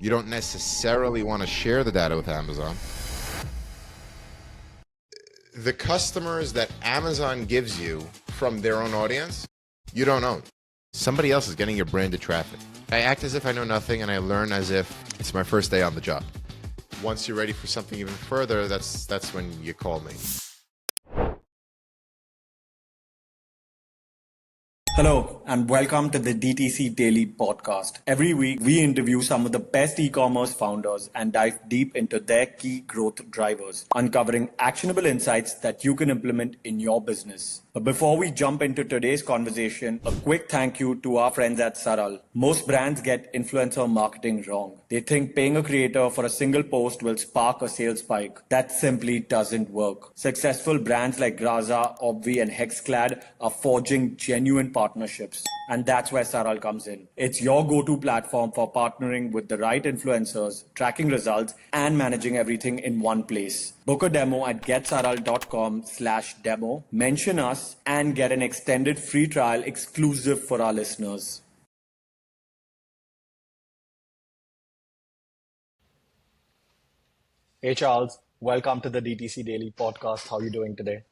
You don't necessarily want to share the data with Amazon. The customers that Amazon gives you from their own audience, you don't own. Somebody else is getting your branded traffic. I act as if I know nothing, and I learn as if it's my first day on the job. Once you're ready for something even further, that's when you call me. Hello, and welcome to the DTC Daily Podcast. Every week, we interview some of the best e-commerce founders and dive deep into their key growth drivers, uncovering actionable insights that you can implement in your business. But before we jump into today's conversation, a quick thank you to our friends at Saral. Most brands get influencer marketing wrong. They think paying a creator for a single post will spark a sales spike. That simply doesn't work. Successful brands like Graza, Obvi, and Hexclad are forging genuine partnerships. And that's where Saral comes in. It's your go-to platform for partnering with the right influencers, tracking results, and managing everything in one place. Book a demo at getsaral.com/demo, mention us, and get an extended free trial exclusive for our listeners. Hey Charles, welcome to the DTC Daily Podcast. How are you doing today?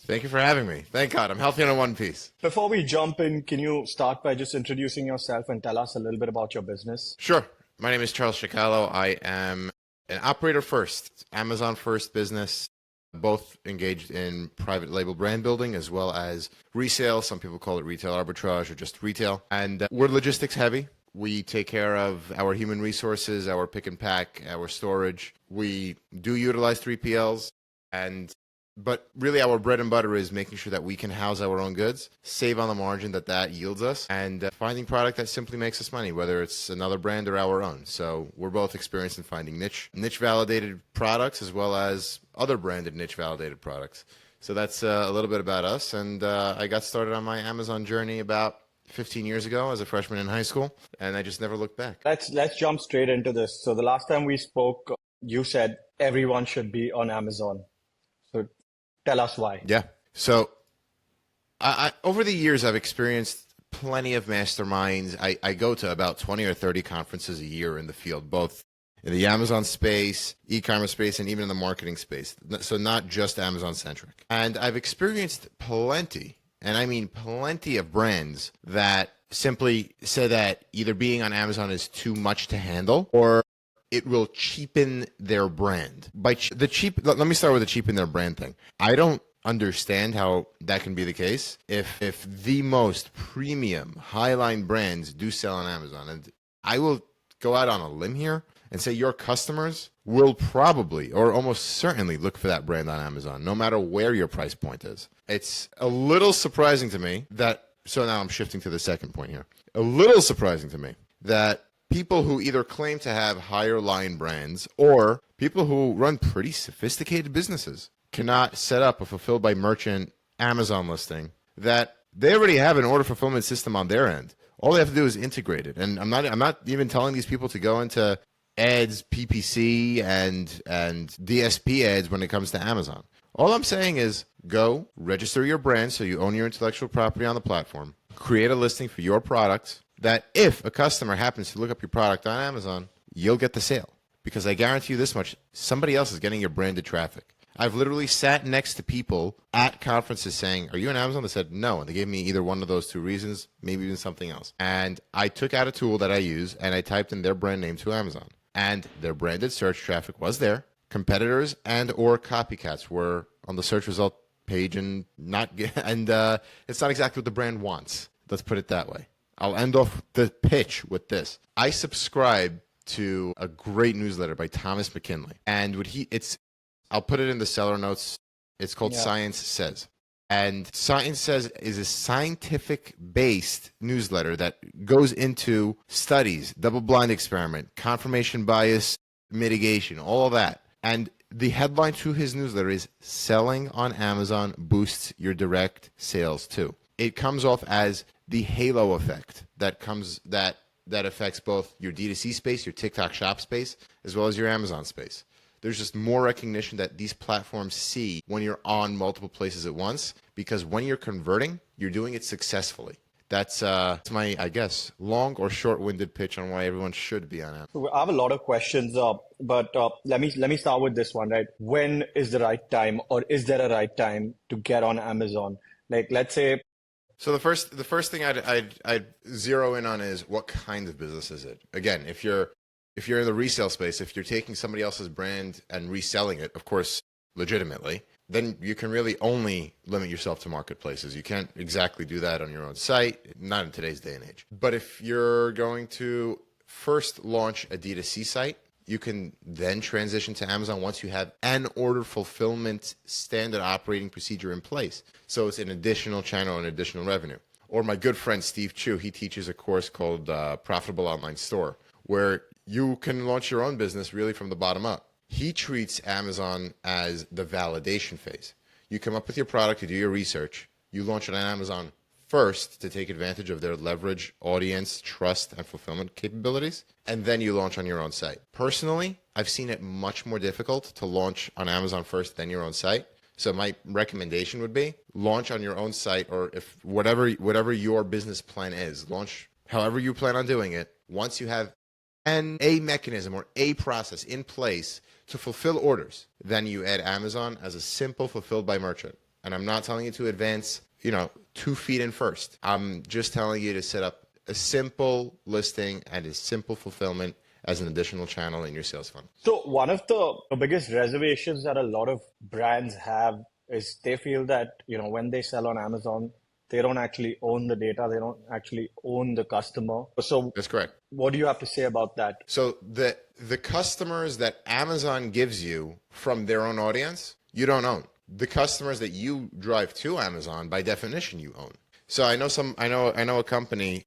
Thank you for having me. Thank God, I'm healthy on One Piece. Before we jump in, can you start by just introducing yourself and tell us a little bit about your business? Sure. My name is Charles Chicalo. I am an operator first, Amazon first business, both engaged in private label brand building as well as resale. Some people call it retail arbitrage or just retail. And we're logistics heavy. We take care of our human resources, our pick and pack, our storage. We do utilize 3PLs, but really our bread and butter is making sure that we can house our own goods, save on the margin that yields us, and finding product that simply makes us money, whether it's another brand or our own. So we're both experienced in finding niche validated products as well as other branded niche validated products. So that's a little bit about us. And I got started on my Amazon journey about 15 years ago as a freshman in high school, and I just never looked back. Let's jump straight into this. So the last time we spoke, you said everyone should be on Amazon. So tell us why. Yeah. So I over the years, I've experienced plenty of masterminds. I go to about 20 or 30 conferences a year in the field, both in the Amazon space, e-commerce space, and even in the marketing space. So not just Amazon centric. And I've experienced plenty, and I mean plenty of brands that simply say that either being on Amazon is too much to handle or it will cheapen their brand. Let me start with the cheapen their brand thing. I don't understand how that can be the case if the most premium highline brands do sell on Amazon. And I will go out on a limb here and say your customers will probably or almost certainly look for that brand on Amazon, no matter where your price point is. It's a little surprising to me so now I'm shifting to the second point here. A little surprising to me that people who either claim to have higher line brands or people who run pretty sophisticated businesses cannot set up a fulfilled by merchant Amazon listing that they already have an order fulfillment system on their end. All they have to do is integrate it. And I'm not even telling these people to go into ads, PPC, and DSP ads when it comes to Amazon. All I'm saying is go register your brand so you own your intellectual property on the platform. Create a listing for your product that if a customer happens to look up your product on Amazon, you'll get the sale. Because I guarantee you this much, somebody else is getting your branded traffic. I've literally sat next to people at conferences saying, are you on Amazon? They said no. And they gave me either one of those two reasons, maybe even something else. And I took out a tool that I use and I typed in their brand name to Amazon. And their branded search traffic was there. Competitors and or copycats were on the search result page and it's not exactly what the brand wants. Let's put it that way. I'll end off the pitch with this. I subscribe to a great newsletter by Thomas McKinley. And I'll put it in the seller notes. It's called Science Says. And Science Says is a scientific-based newsletter that goes into studies, double-blind experiment, confirmation bias mitigation, all of that. And the headline to his newsletter is selling on Amazon boosts your direct sales too. It comes off as the halo effect that affects both your D2C space, your TikTok shop space, as well as your Amazon space. There's just more recognition that these platforms see when you're on multiple places at once, because when you're converting, you're doing it successfully. That's my, I guess, long or short-winded pitch on why everyone should be on Amazon. So I have a lot of questions, but let me start with this one, right? When is the right time, or is there a right time to get on Amazon? Like, let's say, So the first thing I'd zero in on is what kind of business is it? Again, if you're in the resale space, if you're taking somebody else's brand and reselling it, of course, legitimately, then you can really only limit yourself to marketplaces. You can't exactly do that on your own site, not in today's day and age. But if you're going to first launch a D2C site, you can then transition to Amazon once you have an order fulfillment standard operating procedure in place. So it's an additional channel and additional revenue. Or my good friend Steve Chu, he teaches a course called Profitable Online Store, where you can launch your own business really from the bottom up. He treats Amazon as the validation phase. You come up with your product, you do your research, you launch it on Amazon first to take advantage of their leverage, audience, trust, and fulfillment capabilities, and then you launch on your own site. Personally, I've seen it much more difficult to launch on Amazon first than your own site. So my recommendation would be launch on your own site, or if whatever your business plan is, launch however you plan on doing it. Once you have a mechanism or a process in place to fulfill orders, then you add Amazon as a simple fulfilled by merchant. And I'm not telling you to advance, 2 feet in first. I'm just telling you to set up a simple listing and a simple fulfillment as an additional channel in your sales funnel. so one of the biggest reservations that a lot of brands have is they feel that, when they sell on Amazon, they don't actually own the data, they don't actually own the customer. So That's correct. what do you have to say about that? So the customers that Amazon gives you from their own audience, you don't own. The customers that you drive to Amazon, by definition, you own. So I know a company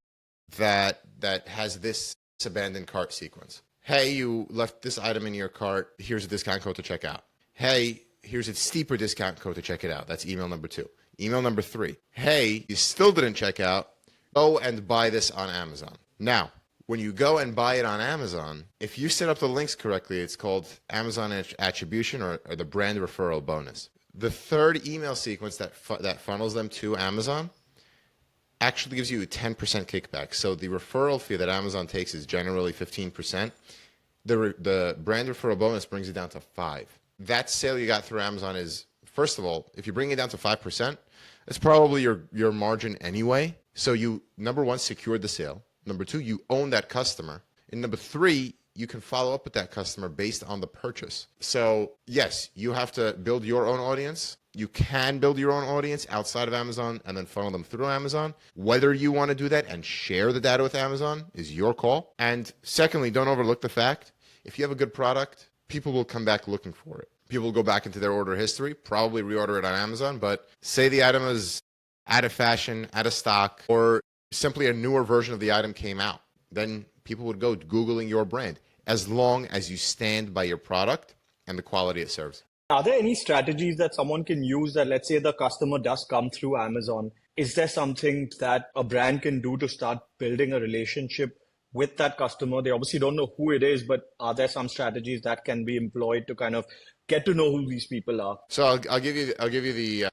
that has this abandoned cart sequence. Hey, you left this item in your cart. Here's a discount code to check out. Hey, here's a steeper discount code to check it out. That's email number 2. Email number 3. Hey, you still didn't check out. Go and buy this on Amazon. Now, when you go and buy it on Amazon, if you set up the links correctly, it's called Amazon attribution or the brand referral bonus. The third email sequence that funnels them to Amazon actually gives you a 10% kickback. So the referral fee that Amazon takes is generally 15%. The brand referral bonus brings it down to 5%. That sale you got through Amazon is, first of all, if you bring it down to 5%, it's probably your margin anyway. So you, number one, secured the sale. Number 2, you own that customer. And number 3, you can follow up with that customer based on the purchase. So yes, you have to build your own audience. You can build your own audience outside of Amazon and then funnel them through Amazon. Whether you want to do that and share the data with Amazon is your call. And secondly, don't overlook the fact, if you have a good product, people will come back looking for it. People will go back into their order history, probably reorder it on Amazon, but say the item is out of fashion, out of stock, or simply a newer version of the item came out, then people would go Googling your brand, as long as you stand by your product and the quality it serves. Are there any strategies that someone can use that, let's say the customer does come through Amazon? Is there something that a brand can do to start building a relationship with that customer? They obviously don't know who it is, but are there some strategies that can be employed to kind of get to know who these people are? So I'll give you the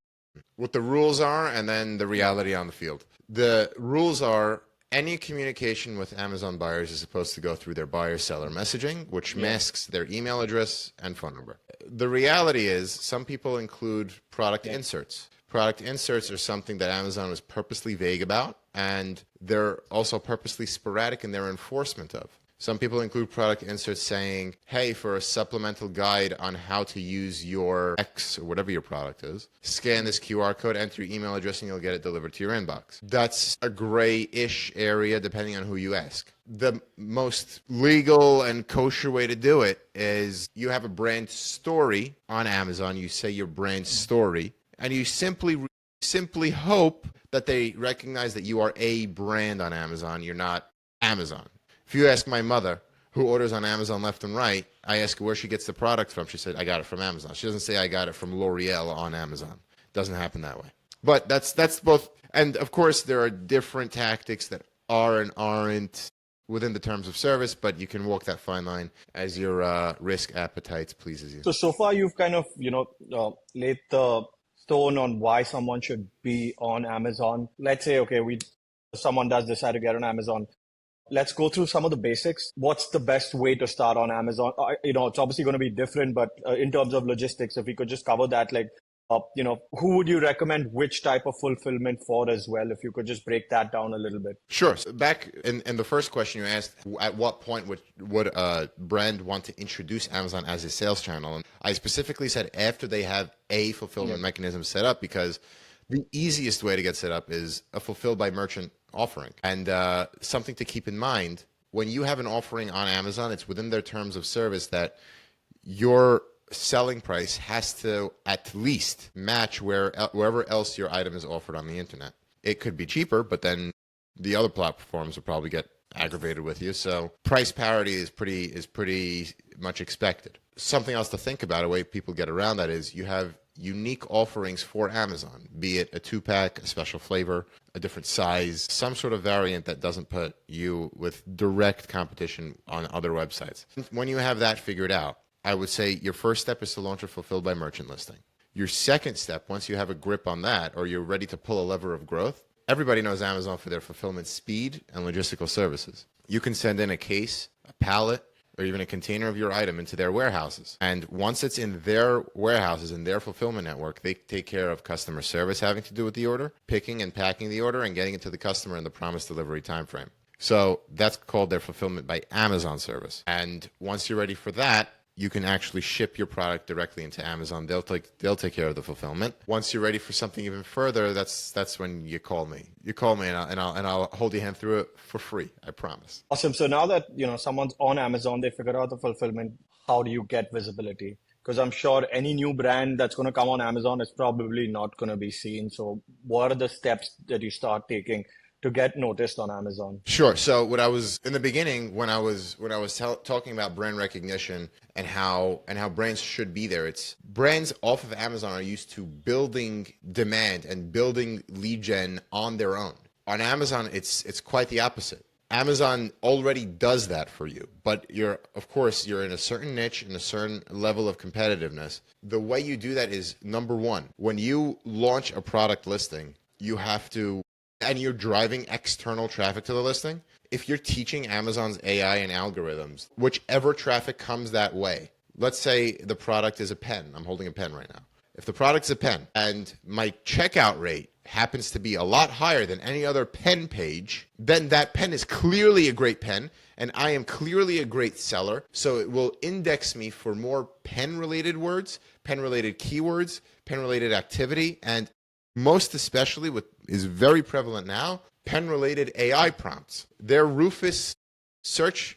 what the rules are and then the reality on the field. The rules are any communication with Amazon buyers is supposed to go through their buyer-seller messaging, which masks their email address and phone number. The reality is some people include product inserts. Product inserts are something that Amazon was purposely vague about, and they're also purposely sporadic in their enforcement of. Some people include product inserts saying, hey, for a supplemental guide on how to use your X or whatever your product is, scan this QR code, enter your email address, and you'll get it delivered to your inbox. That's a gray-ish area depending on who you ask. The most legal and kosher way to do it is you have a brand story on Amazon. You say your brand story, and you simply hope that they recognize that you are a brand on Amazon. You're not Amazon. If you ask my mother, who orders on Amazon left and right, I ask her where she gets the product from. She said, I got it from Amazon. She doesn't say I got it from L'Oreal on Amazon. Doesn't happen that way. But that's both. And of course, there are different tactics that are and aren't within the terms of service, but you can walk that fine line as your risk appetite pleases you. So far you've kind of, laid the stone on why someone should be on Amazon. Let's say, okay, we someone does decide to get on Amazon. Let's go through some of the basics. What's the best way to start on Amazon? It's obviously going to be different, but in terms of logistics, if we could just cover that, like, who would you recommend which type of fulfillment for as well? If you could just break that down a little bit. Sure. So back in the first question you asked, at what point would a brand want to introduce Amazon as a sales channel? And I specifically said after they have a fulfillment mechanism set up, because the easiest way to get set up is a fulfilled by merchant offering. And something to keep in mind, when you have an offering on Amazon, it's within their terms of service that your selling price has to at least match wherever else your item is offered on the internet. It could be cheaper, but then the other platforms will probably get aggravated with you. So price parity is pretty much expected. Something else to think about, a way people get around that, is you have unique offerings for Amazon, be it a 2-pack, a special flavor, a different size, some sort of variant that doesn't put you with direct competition on other websites. When you have that figured out, I would say your first step is to launch a fulfilled by merchant listing. Your second step, once you have a grip on that, or you're ready to pull a lever of growth, everybody knows Amazon for their fulfillment speed and logistical services. You can send in a case, a pallet, or even a container of your item into their warehouses. And once it's in their warehouses, in their fulfillment network, they take care of customer service having to do with the order, picking and packing the order, and getting it to the customer in the promised delivery timeframe. So that's called their fulfillment by Amazon service. And once you're ready for that, you can actually ship your product directly into Amazon. They'll take care of the fulfillment. Once you're ready for something even further, that's when you call me. You call me, and I'll hold your hand through it for free. I promise. Awesome. So now that someone's on Amazon, they figured out the fulfillment. How do you get visibility? Because I'm sure any new brand that's going to come on Amazon is probably not going to be seen. So what are the steps that you start taking to get noticed on Amazon? Sure. So what I was in the beginning, when I was talking about brand recognition and how brands should be there, it's brands off of Amazon are used to building demand and building lead gen on their own. On Amazon, it's quite the opposite. Amazon already does that for you, but you're in a certain niche, in a certain level of competitiveness. The way you do that is, number one, when you launch a product listing, you have to, and you're driving external traffic to the listing, if you're teaching Amazon's AI and algorithms, whichever traffic comes that way, let's say the product is a pen. I'm holding a pen right now. If the product's a pen and my checkout rate happens to be a lot higher than any other pen page, then that pen is clearly a great pen, and I am clearly a great seller. So it will index me for more pen-related words, pen-related keywords, pen-related activity, and most especially what is very prevalent now, pen-related AI prompts. Their Rufus search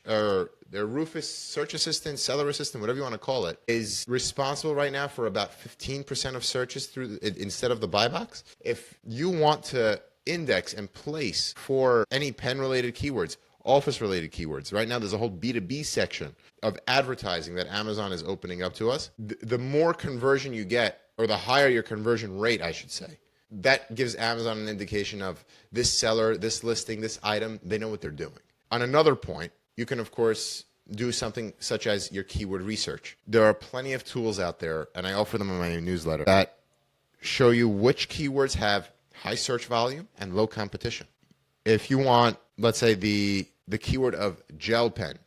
assistant, seller assistant, whatever you want to call it, is responsible right now for about 15% of searches through instead of the buy box. If you want to index and place for any pen-related keywords, office-related keywords, right now there's a whole B2B section of advertising that Amazon is opening up to us. The more conversion you get, or the higher your conversion rate, I should say, that gives Amazon an indication of this seller, this listing, this item, they know what they're doing. On another point, you can, of course, do something such as your keyword research. There are plenty of tools out there, and I offer them in my newsletter, that show you which keywords have high search volume and low competition. If you want, let's say, the keyword of gel pen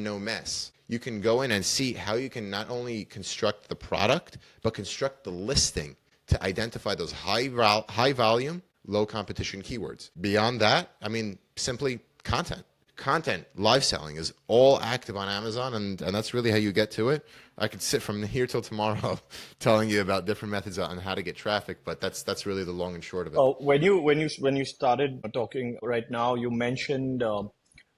no mess, you can go in and see how you can not only construct the product, but construct the listing to identify those high volume, low competition keywords. Beyond that, I mean, simply content, live selling is all active on Amazon, and that's really how you get to it. I could sit from here till tomorrow telling you about different methods on how to get traffic, but that's really the long and short of it. When you started talking right now, you mentioned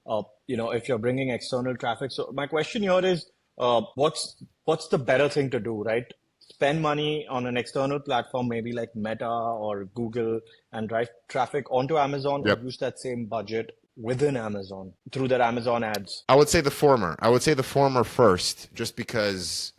if you're bringing external traffic. So my question here is, what's the better thing to do, right? Spend money on an external platform, maybe like Meta or Google, and drive traffic onto Amazon, Yep. or use that same budget within Amazon through their Amazon ads? I would say the former. I would say the former first, just because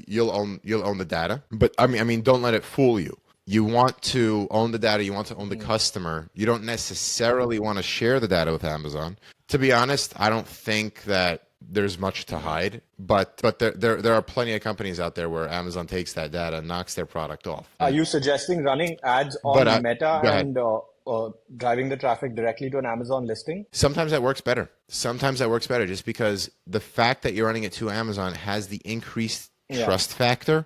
you'll own the data. But I mean, don't let it fool you. You want to own the data. You want to own the customer. You don't necessarily want to share the data with Amazon. To be honest, I don't think that there's much to hide, but there are plenty of companies out there where Amazon takes that data and knocks their product off. Are you suggesting running ads on Meta and driving the traffic directly to an Amazon listing? Sometimes that works better. Sometimes that works better just because the fact that you're running it to Amazon has the increased trust factor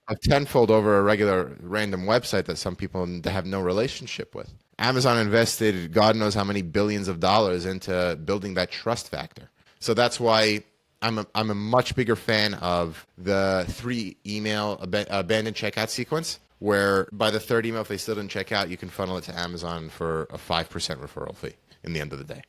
of tenfold over a regular random website that some people have no relationship with. Amazon invested God knows how many billions of dollars into building that trust factor. So that's why I'm a much bigger fan of the 3 email abandoned checkout sequence, where by the 3rd email, if they still didn't check out, you can funnel it to Amazon for a 5% referral fee in the end of the day.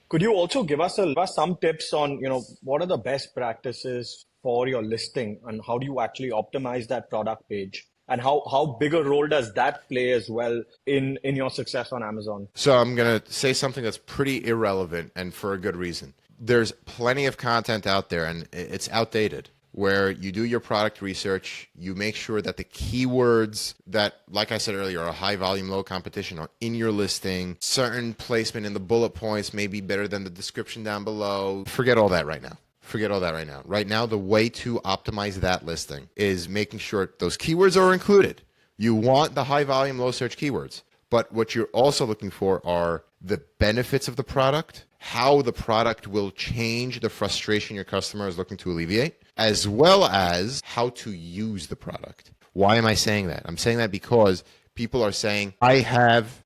Could you also give us some tips on, what are the best practices for your listing and how do you actually optimize that product page? And how big a role does that play as well in your success on Amazon? So I'm going to say something that's pretty irrelevant and for a good reason. There's plenty of content out there and it's outdated, where you do your product research, you make sure that the keywords that, like I said earlier, are high volume, low competition are in your listing. Certain placement in the bullet points may be better than the description down below. Forget all that right now. Forget all that right now. Right now, the way to optimize that listing is making sure those keywords are included. You want the high volume, low search keywords. But what you're also looking for are the benefits of the product, how the product will change the frustration your customer is looking to alleviate, as well as how to use the product. Why am I saying that? I'm saying that because people are saying, I have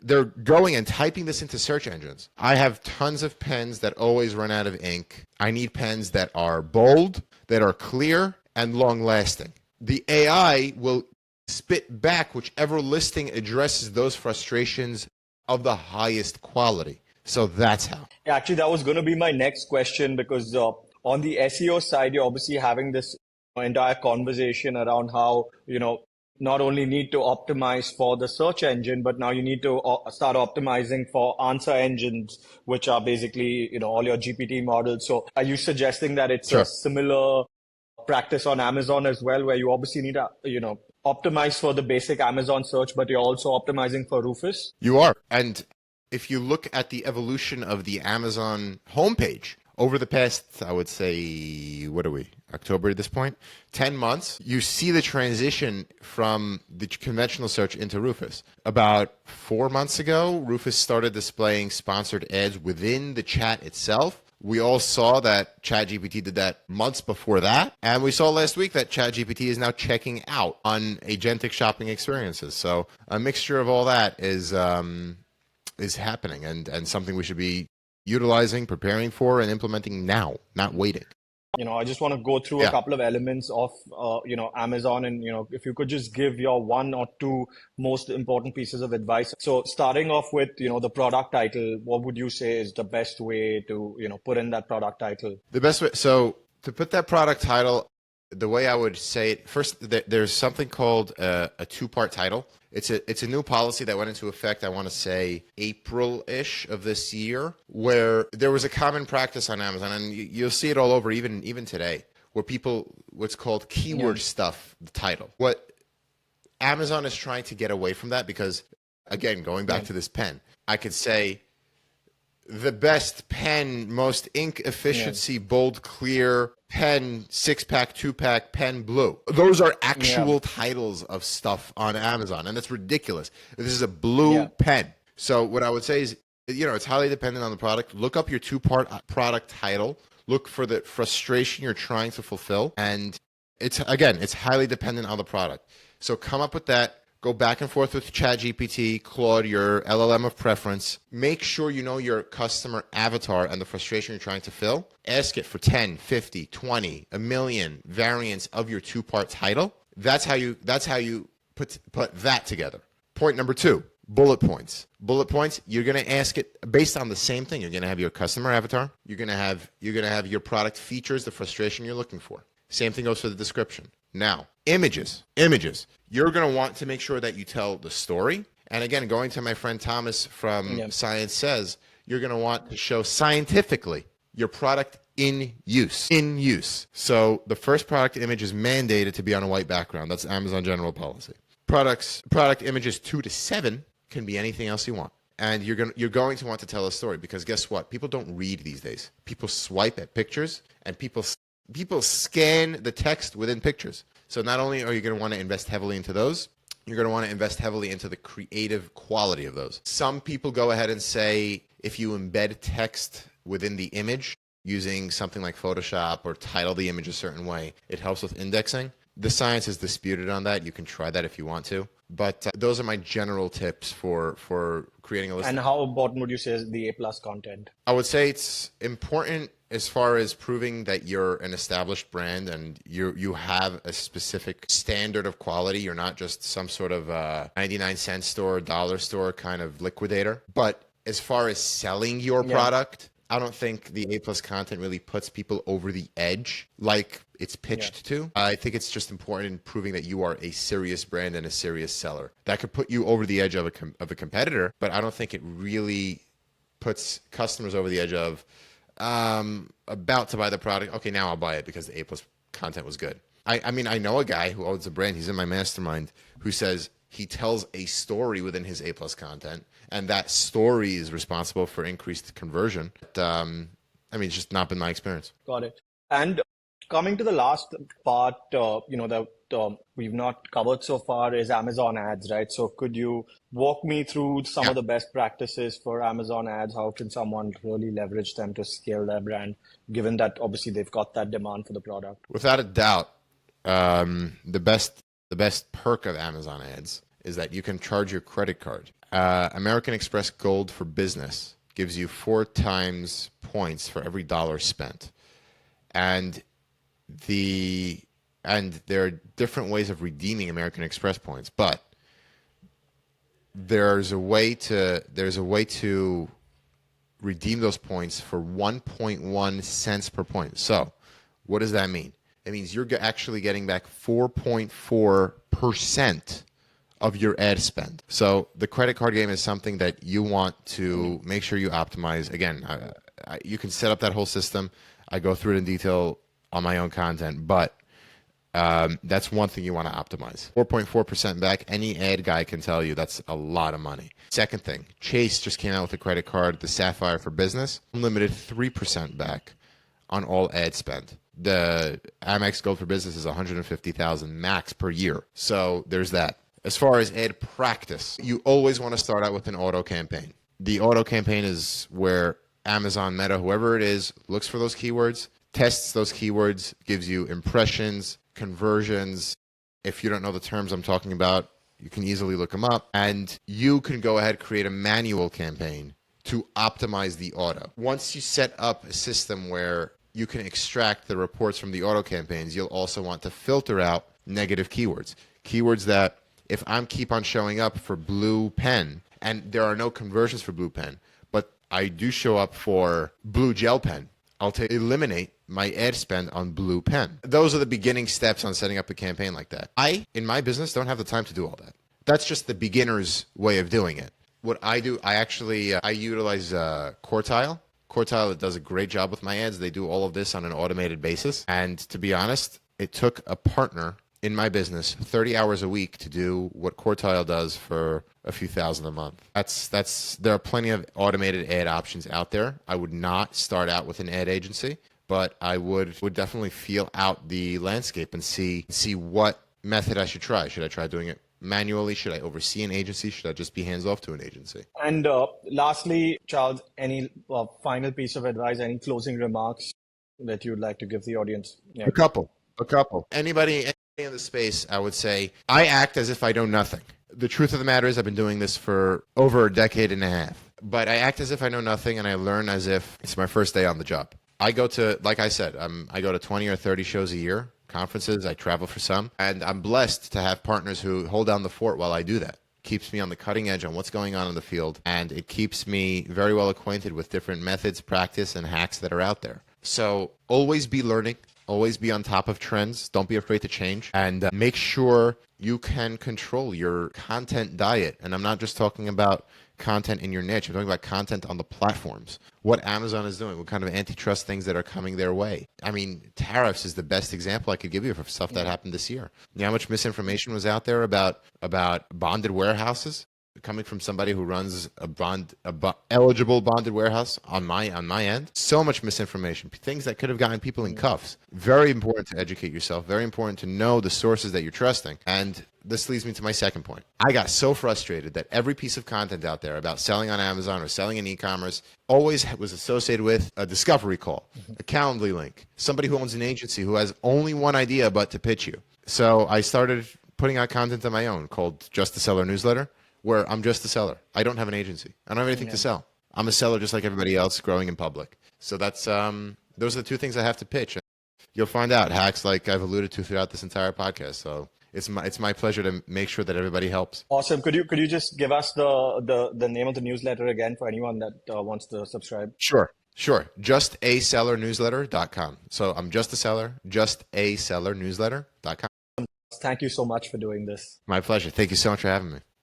they're going and typing this into search engines. I have tons of pens that always run out of ink. I need pens that are bold, that are clear, and long lasting. The AI will spit back whichever listing addresses those frustrations of the highest quality. So that's how. Actually, that was going to be my next question, because on the SEO side, you're obviously having this entire conversation around how, not only need to optimize for the search engine, but now you need to start optimizing for answer engines, which are basically, all your GPT models. So are you suggesting that it's a similar practice on Amazon as well, where you obviously need to, optimize for the basic Amazon search, but you're also optimizing for Rufus? You are. And if you look at the evolution of the Amazon homepage over the past, I would say, what are we, October at this point? 10 months, you see the transition from the conventional search into Rufus. About 4 months ago, Rufus started displaying sponsored ads within the chat itself. We all saw that ChatGPT did that months before that. And we saw last week that ChatGPT is now checking out on agentic shopping experiences. So a mixture of all that is happening and something we should be utilizing, preparing for, and implementing now, not waiting. I just want to go through a couple of elements of, Amazon, and, if you could just give your 1 or 2 most important pieces of advice. So starting off with, the product title, what would you say is the best way to, put in that product title? The best way, so to put that product title, the way I would say it, first, there's something called a 2-part title. It's a new policy that went into effect, I want to say, April-ish of this year, where there was a common practice on Amazon, and you'll see it all over, even today, where people, what's called keyword stuff, the title. What Amazon is trying to get away from that, because, again, going back to this pen, I could say, the best pen, most ink efficiency, bold, clear pen, 6-pack, 2-pack, pen blue. Those are actual titles of stuff on Amazon, and that's ridiculous. This is a blue pen. So what I would say is, it's highly dependent on the product. Look up your 2-part product title. Look for the frustration you're trying to fulfill. And it's highly dependent on the product. So come up with that. Go back and forth with ChatGPT, Claude, your LLM of preference. Make sure you know your customer avatar and the frustration you're trying to fill. Ask it for 10, 50, 20, a million variants of your 2-part title. That's how you put that together. Point number 2, bullet points. Bullet points, you're going to ask it based on the same thing. You're going to have your customer avatar. You're going to have your product features, the frustration you're looking for. Same thing goes for the description. Now, images. You're going to want to make sure that you tell the story. And again, going to my friend Thomas from Science Says, you're going to want to show scientifically your product in use. So the first product image is mandated to be on a white background. That's Amazon general policy. Product images 2 to 7 can be anything else you want. And you're going to want to tell a story, because guess what? People don't read these days. People swipe at pictures, and people scan the text within pictures. So not only are you going to want to invest heavily into those, you're going to want to invest heavily into the creative quality of those. Some people go ahead and say if you embed text within the image using something like Photoshop or title the image a certain way, it helps with indexing. The science is disputed on that. You can try that if you want to. But those are my general tips for creating a list. And how important would you say is the A+ content? I would say it's important as far as proving that you're an established brand and you have a specific standard of quality. You're not just some sort of 99-cent store, dollar store kind of liquidator. But as far as selling your product, I don't think the A+ content really puts people over the edge like it's pitched to. I think it's just important in proving that you are a serious brand and a serious seller. That could put you over the edge of a competitor, but I don't think it really puts customers over the edge of about to buy the product. Okay, now I'll buy it because the A+ content was good. I mean, I know a guy who owns a brand. He's in my mastermind who says he tells a story within his A+ content, and that story is responsible for increased conversion. But, I mean, it's just not been my experience. Got it. And coming to the last part, that we've not covered so far is Amazon ads, right? So could you walk me through some of the best practices for Amazon ads? How can someone really leverage them to scale their brand, given that obviously they've got that demand for the product? Without a doubt, the best perk of Amazon ads is that you can charge your credit card. American Express Gold for Business gives you 4 times points for every dollar spent. And there are different ways of redeeming American Express points, but there's a way to redeem those points for 1.1 cents per point. So what does that mean? It means you're actually getting back 4.4% of your ad spend. So the credit card game is something that you want to make sure you optimize. Again, you can set up that whole system. I go through it in detail on my own content, but that's one thing you want to optimize. 4.4% back. Any ad guy can tell you that's a lot of money. Second thing, Chase just came out with a credit card, the Sapphire for Business, unlimited 3% back on all ad spend. The Amex Gold for Business is $150,000 max per year. So there's that. As far as ad practice, you always want to start out with an auto campaign. The auto campaign is where Amazon, Meta, whoever it is, looks for those keywords, tests those keywords, gives you impressions, conversions. If you don't know the terms I'm talking about, you can easily look them up. And you can go ahead, create a manual campaign to optimize the auto. Once you set up a system where you can extract the reports from the auto campaigns, you'll also want to filter out negative keywords. Keywords that if I'm keep on showing up for blue pen, and there are no conversions for blue pen, but I do show up for blue gel pen, I'll eliminate my ad spend on blue pen. Those are the beginning steps on setting up a campaign like that. I, in my business, don't have the time to do all that. That's just the beginner's way of doing it. What I do, I utilize Quartile. Quartile does a great job with my ads. They do all of this on an automated basis. And to be honest, it took a partner in my business 30 hours a week to do what Quartile does for a few thousand a month. There are plenty of automated ad options out there. I would not start out with an ad agency, but I would definitely feel out the landscape and see what method I should try. Should I try doing it manually? Should I oversee an agency? Should I just be hands off to an agency? And lastly, Charles, any final piece of advice, any closing remarks that you'd like to give the audience? Yeah. A couple. Anybody in the space, I would say, I act as if I know nothing. The truth of the matter is I've been doing this for over a decade and a half, but I act as if I know nothing and I learn as if it's my first day on the job. I go to, like I said, I go to 20 or 30 shows a year, conferences, I travel for some, and I'm blessed to have partners who hold down the fort while I do that. Keeps me on the cutting edge on what's going on in the field, and it keeps me very well acquainted with different methods, practice, and hacks that are out there. So always be learning. Always be on top of trends. Don't be afraid to change. And make sure you can control your content diet. And I'm not just talking about content in your niche. I'm talking about content on the platforms. What Amazon is doing, what kind of antitrust things that are coming their way. I mean, tariffs is the best example I could give you for stuff that happened this year. You know how much misinformation was out there about bonded warehouses? coming from somebody who runs eligible bonded warehouse on my end. So much misinformation, things that could have gotten people in cuffs. Very important to educate yourself. Very important to know the sources that you're trusting. And this leads me to my second point. I got so frustrated that every piece of content out there about selling on Amazon or selling in e-commerce always was associated with a discovery call, a Calendly link, somebody who owns an agency who has only one idea but to pitch you. So I started putting out content on my own called Just the Seller Newsletter, where I'm just a seller. I don't have an agency. I don't have anything to sell. I'm a seller just like everybody else growing in public. So that's those are the two things I have to pitch. You'll find out hacks like I've alluded to throughout this entire podcast. So it's my pleasure to make sure that everybody helps. Awesome. Could you just give us the name of the newsletter again for anyone that wants to subscribe? Sure. JustASellerNewsletter.com. So I'm just a seller, JustASellerNewsletter.com. Thank you so much for doing this. My pleasure. Thank you so much for having me.